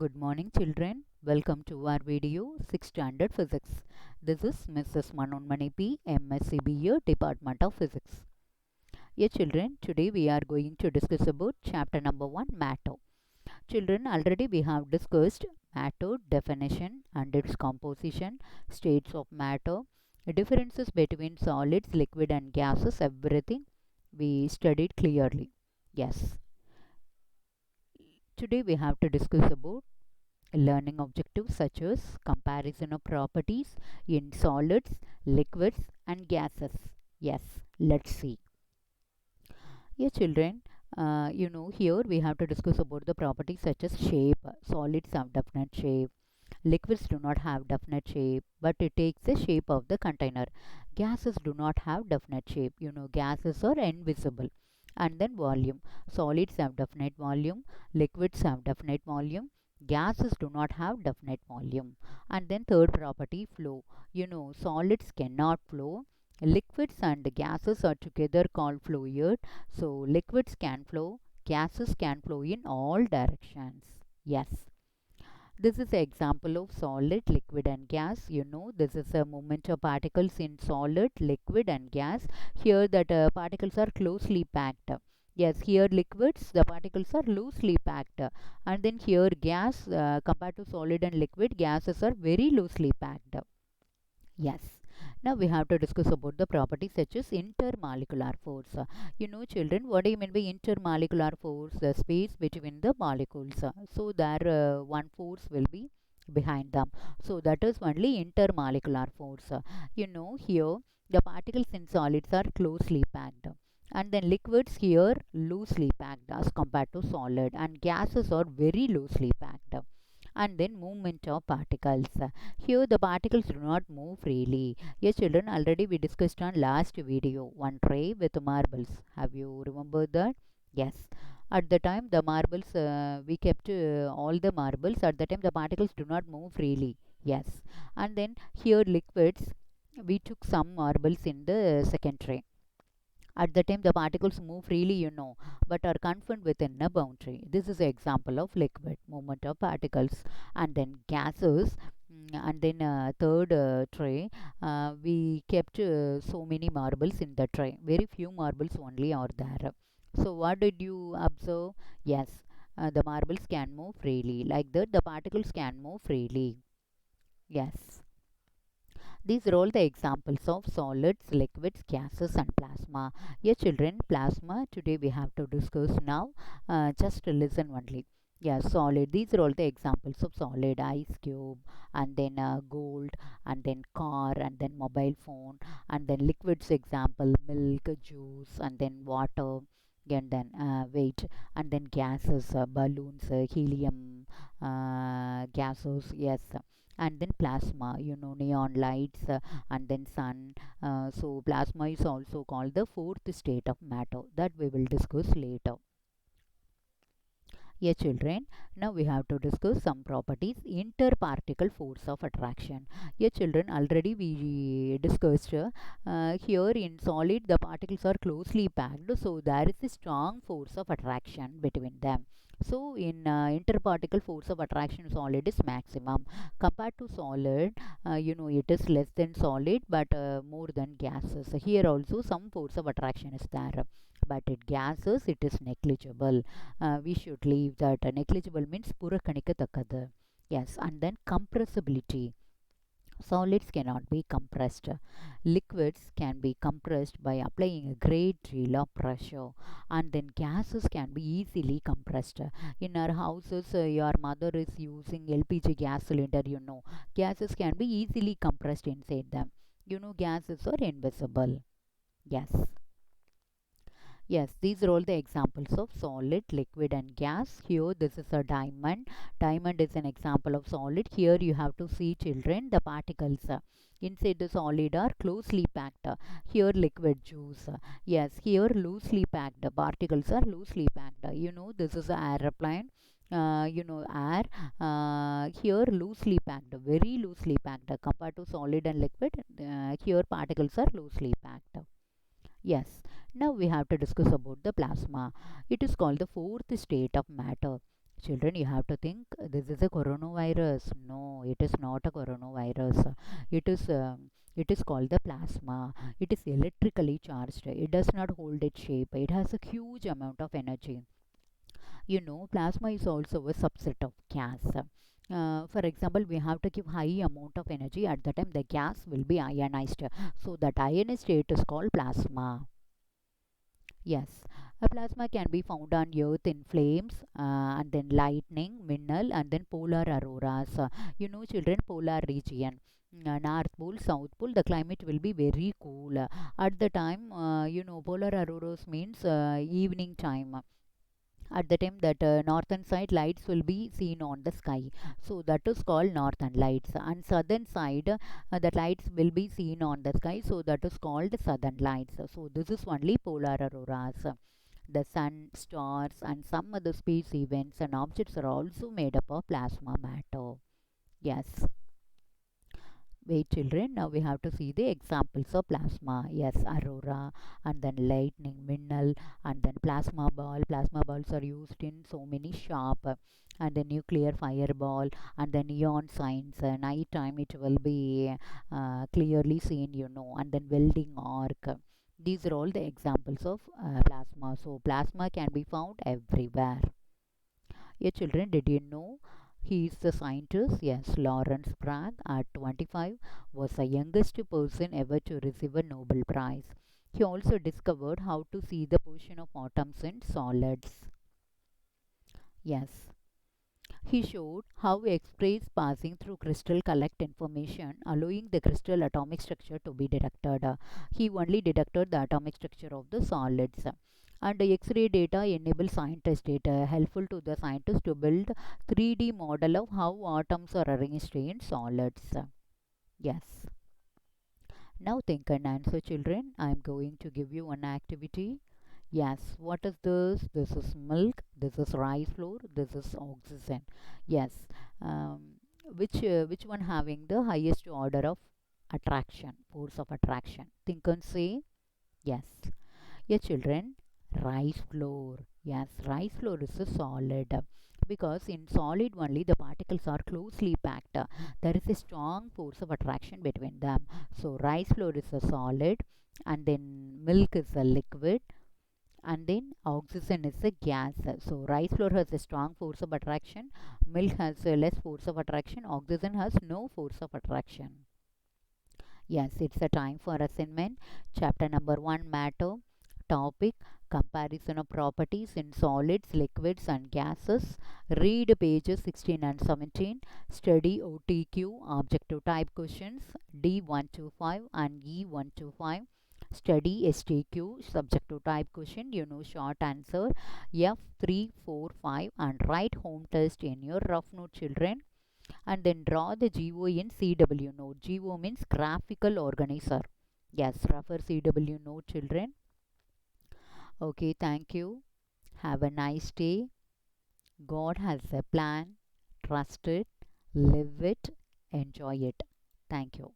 Good morning, children. Welcome to our video 6th Standard Physics. This is Mrs. Manonmani P, MSc BA, Department of Physics. Yeah, children, today we are going to discuss about chapter number 1, matter. Children, already we have discussed matter, definition and its composition, states of matter, differences between solids, liquid and gases, everything we studied clearly. Yes. Today we have to discuss about learning objectives such as comparison of properties in solids, liquids and gases. Yes, let's see. Yeah, children, here we have to discuss about the properties such as shape. Solids have definite shape. Liquids do not have definite shape, but it takes the shape of the container. Gases do not have definite shape. Gases are invisible. And then volume. Solids have definite volume. Liquids have definite volume. Gases do not have definite volume. And then third property, flow. Solids cannot flow. Liquids and gases are together called fluid. So liquids can flow. Gases can flow in all directions. Yes. This is an example of solid, liquid and gas. This is a movement of particles in solid, liquid and gas. Here that particles are closely packed. Yes, here liquids, the particles are loosely packed. And then here gas, compared to solid and liquid, gases are very loosely packed. Yes. Now we have to discuss about the properties such as intermolecular force. Children, what do you mean by intermolecular force? The space between the molecules. So there one force will be behind them. So that is only intermolecular force. Here the particles in solids are closely packed. And then liquids here loosely packed as compared to solid, and gases are very loosely packed. And then movement of particles. Here the particles do not move freely. Yes, children, already we discussed on last video one tray with marbles. Have you remembered that? Yes. At the time the marbles, we kept all the marbles. At the time the particles do not move freely. Yes. And then here liquids, we took some marbles in the second tray. At the time the particles move freely, but are confined within a boundary. This is an example of liquid movement of particles. And then gases. And then third tray, we kept so many marbles in the tray. Very few marbles only are there. So what did you observe? Yes, the marbles can move freely. Like that, the particles can move freely. Yes. These are all the examples of solids, liquids, gases and plasma. Yeah, children, plasma today we have to discuss now. Just listen only. Yeah, solid. These are all the examples of solid: ice cube, and then gold, and then car, and then mobile phone, and then liquids example milk, juice, and then water, and then weight, and then gases, balloons, helium, gases. Yes, and then plasma, neon lights, and then sun. So plasma is also called the fourth state of matter, that we will discuss later. Yeah, children, now we have to discuss some properties interparticle force of attraction. Yeah, children, already we discussed here in solid the particles are closely packed, so there is a strong force of attraction between them. So in interparticle force of attraction, solid is maximum. Compared to solid, it is less than solid but more than gases. Here also some force of attraction is there, but in gases it is negligible. We should leave that. Negligible means புறக்கணிக்கத்தக்கது. Yes. And then compressibility. Solids cannot be compressed. Liquids can be compressed by applying a great deal of pressure. And then gases can be easily compressed. In our houses, your mother is using LPG gas cylinder, Gases can be easily compressed inside them. Gases are invisible. Yes. Yes, these are all the examples of solid, liquid and gas. Here this is a diamond. Diamond is an example of solid. Here you have to see, children, the particles inside the solid are closely packed. Here liquid juice. Yes, here loosely packed. Particles are loosely packed. This is an airplane. Air, here loosely packed, very loosely packed. Compared to solid and liquid, here particles are loosely packed. Yes, now we have to discuss about the plasma. It is called the fourth state of matter. Children, you have to think this is a coronavirus. No, it is not a coronavirus. It is called the plasma. It is electrically charged. It does not hold its shape. It has a huge amount of energy. You know, plasma is also a subset of gas. For example, we have to give high amount of energy. At the time, the gas will be ionized. So that ionized state is called plasma. Yes, a plasma can be found on Earth in flames, and then lightning, mineral, and then polar auroras. You know, children, polar region. North Pole, South Pole, the climate will be very cool. At the time, you know, polar auroras means evening time. At the time that northern side lights will be seen on the sky, so that is called northern lights, and southern side the lights will be seen on the sky, so that is called southern lights. So this is only polar auroras. The sun, stars, and some other space events and objects are also made up of plasma matter. Yes. Wait, children, now we have to see the examples of plasma. Yes, aurora, and then lightning, mineral, and then plasma ball. Plasma balls are used in so many shop, and the nuclear fireball, and the neon signs. Night time it will be clearly seen, you know, and then welding arc. These are all the examples of plasma. So plasma can be found everywhere. Yeah, children, did you know he is the scientist? Yes, Lawrence Bragg at 25 was the youngest person ever to receive a Nobel Prize. He also discovered how to see the position of atoms in solids. Yes, he showed how X-rays passing through crystal collect information, allowing the crystal atomic structure to be detected. He only detected the atomic structure of the solids. And the X-ray data enable scientists data helpful to the scientists to build 3D model of how atoms are arranged in solids. Yes. Now think and answer, children. I am going to give you one activity. Yes, what is this? This is milk, this is rice flour, this is oxygen. Yes, which one having the highest order of attraction, force of attraction? Think and say. Yes. Yeah, children, rice flour. Yes, rice flour is a solid because in solid only the particles are closely packed. There is a strong force of attraction between them. So rice flour is a solid, and then milk is a liquid, and then oxygen is a gas. So rice flour has a strong force of attraction, milk has a less force of attraction, oxygen has no force of attraction. Yes, it's a time for assignment. Chapter number 1, matter. Topic: comparison of properties in solids, liquids, and gases. Read pages 16 and 17. Study OTQ objective type questions D125 and E125. Study STQ subjective type question, you know, short answer F345, and write home test in your rough note, children. And then draw the GO in CW note. GO means graphical organizer. Yes, refer CW note, children. Okay, thank you. Have a nice day. God has a plan. Trust it, live it, enjoy it. Thank you.